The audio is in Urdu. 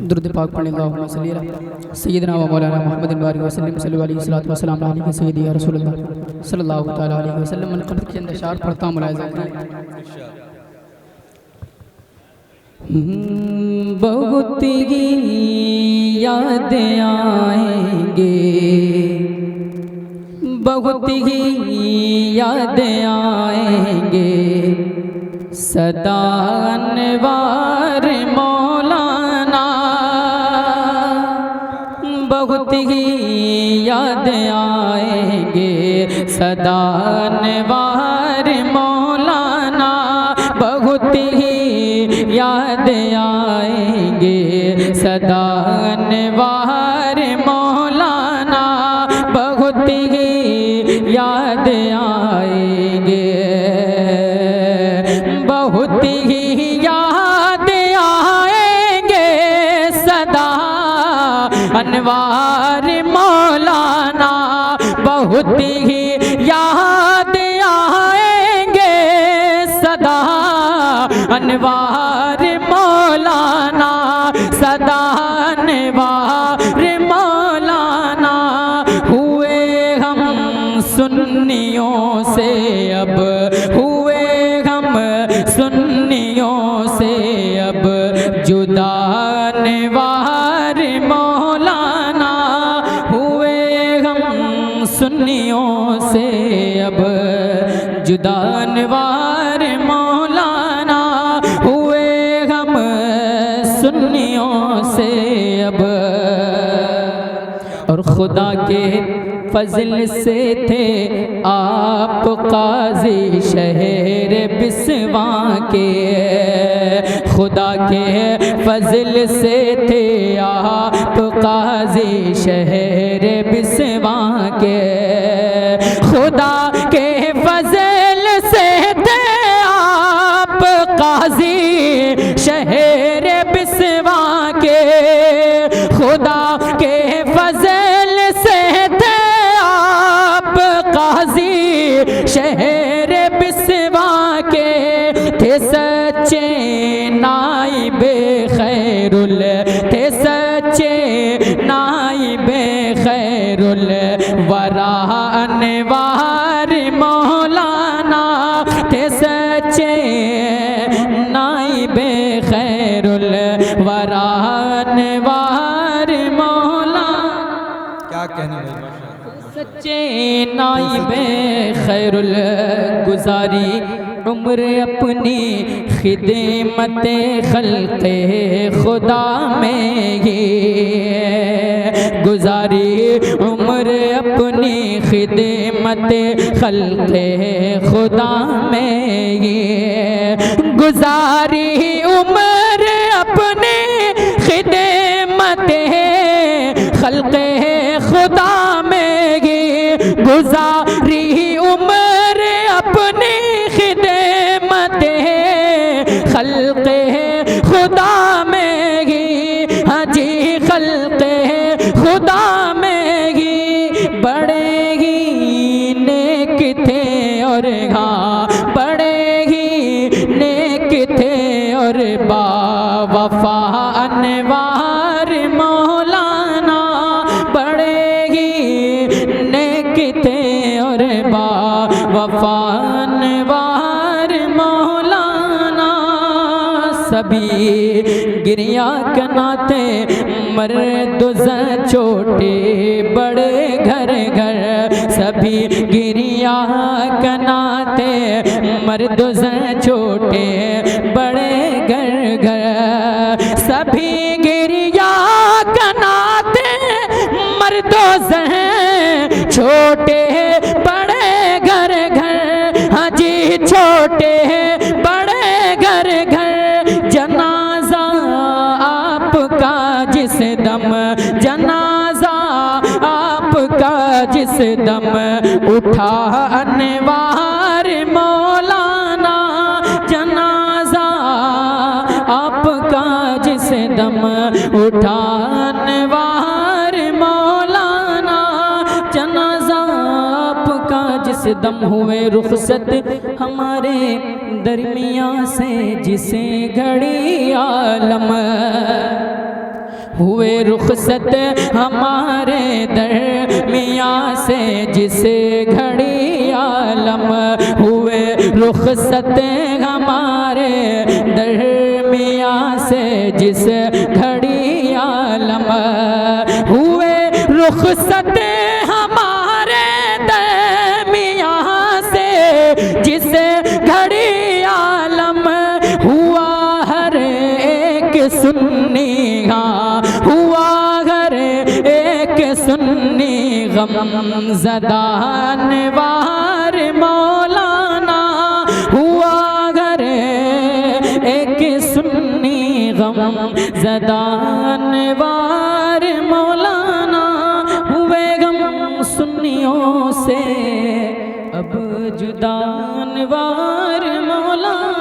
درود پاک پڑھیں اللہم صلی اللہ سیدنا و مولانا محمد بارک وسلم صلی اللہ علیہ وسلم علیہ سیدی یا رسول اللہ صلی اللہ تعالیٰ علیہ وسلم من قبل کے اندر اشعار پڑھتا ہوں ملاحظہ کریں بہت ہی یاد آئیں گے بہت ہی یاد آئیں گے صدا انوار مولانا بہت ہی یاد آئیں گے صدا انوار مولانا بہت ہی یاد آئیں گے صدا انوار مولانا بہت ہی یاد آئیں گے بہت ہی یاد آئیں گے صدا انوار مولانا بہت ہی یاد آئیں گے صدا انوار مولانا صدا انوار مولانا ہوئے ہم سنیوں سے اب ہوئے ہم سنیوں سے اب جدا انوار مولانا ہوئے ہم سنیوں سے اب جدا انوار مولانا ہوئے ہم سنیوں سے اب اور خدا کے فضل سے تھے آپ قاضی شہر بسواں کے خدا کے فضل سے تھے آپ قاضی شہر بسواں کے خدا کے فضل سے تھے آپ قاضی شہر بسواں کے خدا کے فضل سے تھے آپ قاضی شہر بسواں کے تھے سچے نائب خیر تھے سچے نائب خیر الورا انوار مولانا تھے سچے نائب خیر الورا انوار مولانا کیا کہنے بھائی سچے نائب خیر الگزاری عمر اپنی خدمت خلق خدا میں ہی گزاری عمر اپنی خدمت خلق خدا میں ہی گزاری عمر اپنی خدمت خلق خدا میں ہی گزاری عمر اپنی خدمت خلق خدا میں ہی ہاں جی خلق خدا میں ہی بڑے ہی نیک تھے اور ہاں بڑے ہی نیک تھے اور با وفا انوار مولانا بڑے ہی نیک تھے اور با وفا انوار مولانا سبھی گریہ کناتے مرد و زن چھوٹے بڑے گھر گھر سبھی گریہ کناتے مرد و زن چھوٹے بڑے گھر گھر سبھی گریہ کناتے مرد و زن چھوٹے بڑے گھر گھر ہاں جی چھوٹے بڑے گھر گھر جنازہ آپ کا جس دم جنازہ آپ کا جس دم اٹھا انوار مولانا جنازہ آپ کا جس دم اٹھا انوار مولانا جنازہ آپ کا جس دم ہوئے رخصت ہمارے درمیان سے جسے گھڑی عالم ہوئے رخصت ہمارے درمیان سے جس گھڑی عالم ہوئے رخصت ہمارے درمیان سے جس گھڑی عالم ہوئے رخصت ہمارے درمیان سے جس گھڑی عالم ہوا ہر ایک سنی ہوا ہر ایک سنی غم زدہ انوار مولانا ہوا ہر ایک سنی غم زدہ انوار مولانا ہوئے غم سنیوں سے اب جدا انوار مولانا